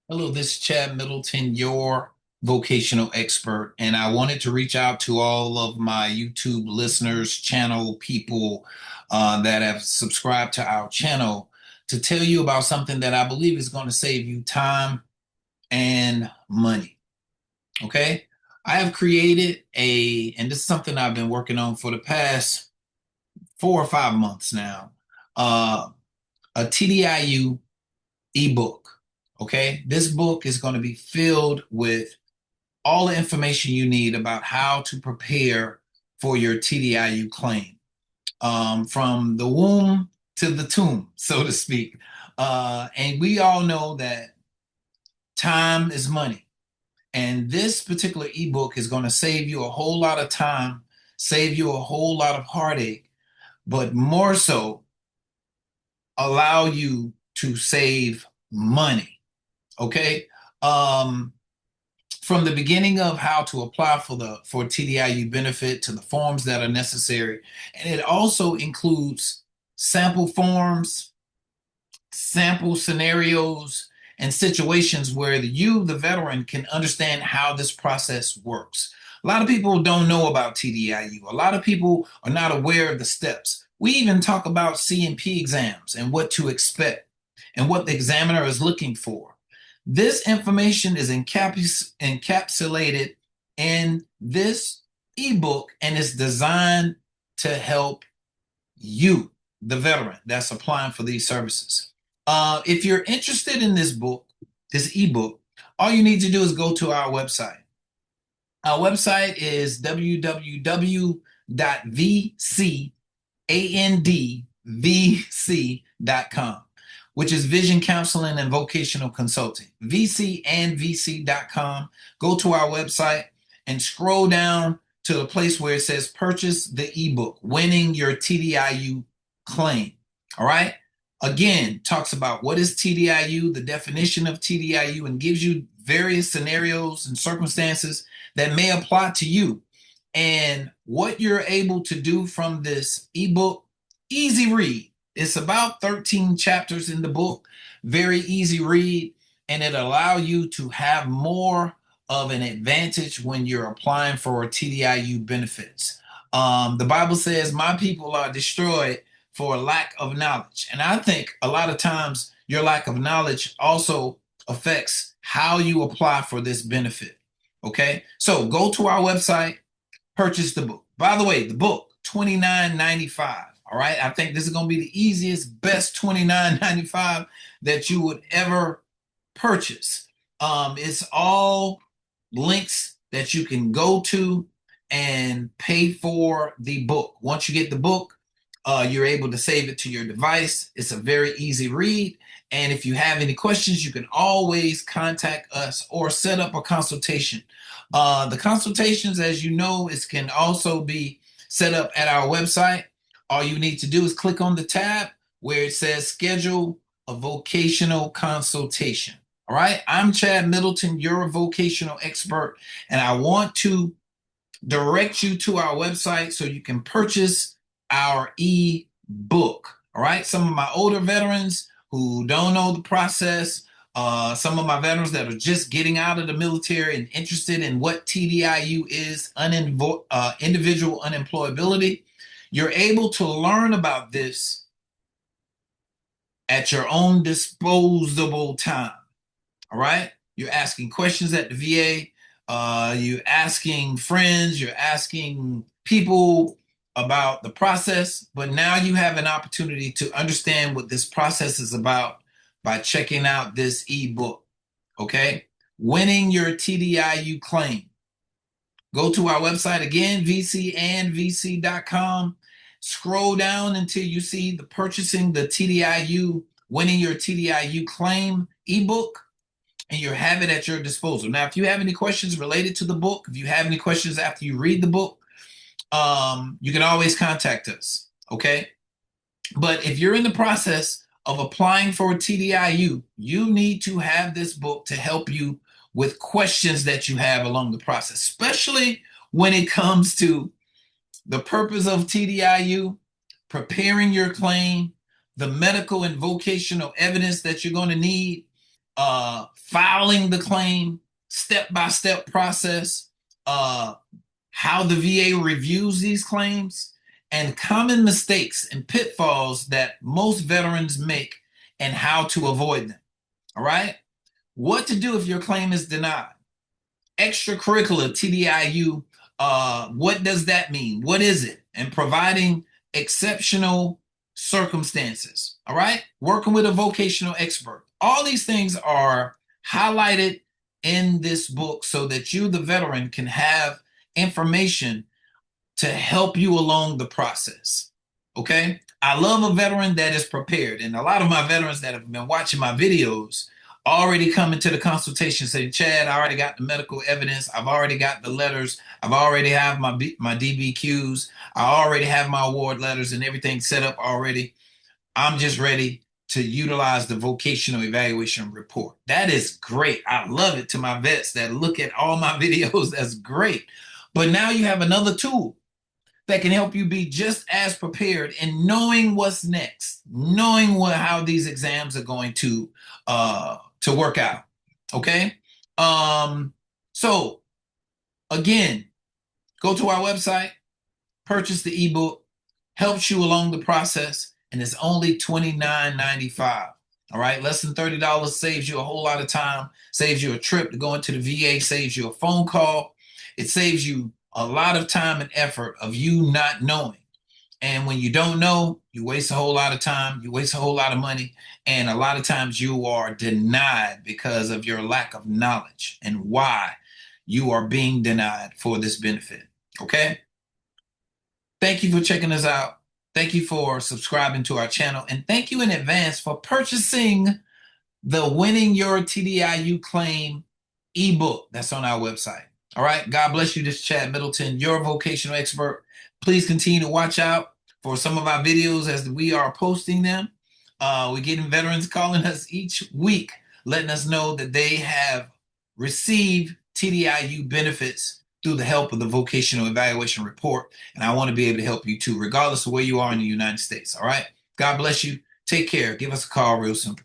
Hello, this is Chad Middleton, your vocational expert, and I wanted to reach out to all of my YouTube listeners, channel people that have subscribed to our channel to tell you about something that I believe is going to save you time and money. Okay? I have created and this is something I've been working on for the past 4 or 5 months now, uh, a TDIU ebook. Okay, this book is going to be filled with all the information you need about how to prepare for your TDIU claim, from the womb to the tomb, so to speak. And we all know that time is money. And this particular ebook is going to save you a whole lot of time, save you a whole lot of heartache, but more so, allow you to save money. Okay. Um, from the beginning of how to apply for TDIU benefit to the forms that are necessary. And it also includes sample forms, sample scenarios, and situations where the veteran, can understand how this process works. A lot of people don't know about TDIU. A lot of people are not aware of the steps. We even talk about C&P exams and what to expect and what the examiner is looking for. This information is encapsulated in this ebook and is designed to help you, the veteran that's applying for these services. If you're interested in this book, this ebook, all you need to do is go to our website. Our website is www.vcandvc.com, which is Vision Counseling and Vocational Consulting. vcandvc.com. Go to our website and scroll down to the place where it says purchase the ebook, Winning Your TDIU Claim. All right. Again, talks about what is TDIU, the definition of TDIU, and gives you various scenarios and circumstances that may apply to you. And what you're able to do from this ebook, easy read. It's about 13 chapters in the book, very easy read, and it allow you to have more of an advantage when you're applying for TDIU benefits. The Bible says, "My people are destroyed for lack of knowledge." And I think a lot of times your lack of knowledge also affects how you apply for this benefit. Okay, so go to our website, purchase the book. By the way, the book, $29.95. All right, I think this is going to be the easiest, best $29.95 that you would ever purchase. It's all links that you can go to and pay for the book. Once you get the book, you're able to save it to your device. It's a very easy read. And if you have any questions, you can always contact us or set up a consultation. The consultations, as you know, can also be set up at our website. All you need to do is click on the tab where it says schedule a vocational consultation. All right. I'm Chad Middleton, your vocational expert, and I want to direct you to our website so you can purchase our e-book. All right. Some of my older veterans who don't know the process, some of my veterans that are just getting out of the military and interested in what TDIU is, individual unemployability, you're able to learn about this at your own disposable time. All right. You're asking questions at the VA. You're asking friends. You're asking people about the process. But now you have an opportunity to understand what this process is about by checking out this ebook. Okay. Winning Your TDIU Claim. Go to our website again, vcandvc.com. Scroll down until you see the purchasing the TDIU, Winning Your TDIU Claim ebook, and you have it at your disposal. Now, if you have any questions related to the book, if you have any questions after you read the book, you can always contact us. Okay. But if you're in the process of applying for TDIU, you need to have this book to help you with questions that you have along the process, especially when it comes to the purpose of TDIU, preparing your claim, the medical and vocational evidence that you're going to need, filing the claim, step-by-step process, how the VA reviews these claims, and common mistakes and pitfalls that most veterans make and how to avoid them. All right? What to do if your claim is denied. Extracurricular TDIU, what does that mean? What is it? And providing exceptional circumstances. All right? Working with a vocational expert. All these things are highlighted in this book so that you, the veteran, can have information to help you along the process. Okay? I love a veteran that is prepared. And a lot of my veterans that have been watching my videos already come into the consultation saying, Chad, I already got the medical evidence. I've already got the letters. I've already have my DBQs. I already have my award letters and everything set up already. I'm just ready to utilize the vocational evaluation report. That is great. I love it to my vets that look at all my videos. That's great. But now you have another tool that can help you be just as prepared in knowing what's next, knowing how these exams are going to work out. Okay. So again, go to our website, purchase the ebook, helps you along the process, and it's only $29.95. All right, less than $30 saves you a whole lot of time, saves you a trip to go into the VA, saves you a phone call. It saves you a lot of time and effort of you not knowing. And when you don't know, you waste a whole lot of time, you waste a whole lot of money, and a lot of times you are denied because of your lack of knowledge and why you are being denied for this benefit. Okay? Thank you for checking us out. Thank you for subscribing to our channel, and thank you in advance for purchasing the Winning Your TDIU Claim ebook that's on our website. All right. God bless you. This is Chad Middleton, your vocational expert. Please continue to watch out for some of our videos as we are posting them. We're getting veterans calling us each week, letting us know that they have received TDIU benefits through the help of the vocational evaluation report. And I want to be able to help you too, regardless of where you are in the United States. All right. God bless you. Take care. Give us a call real soon.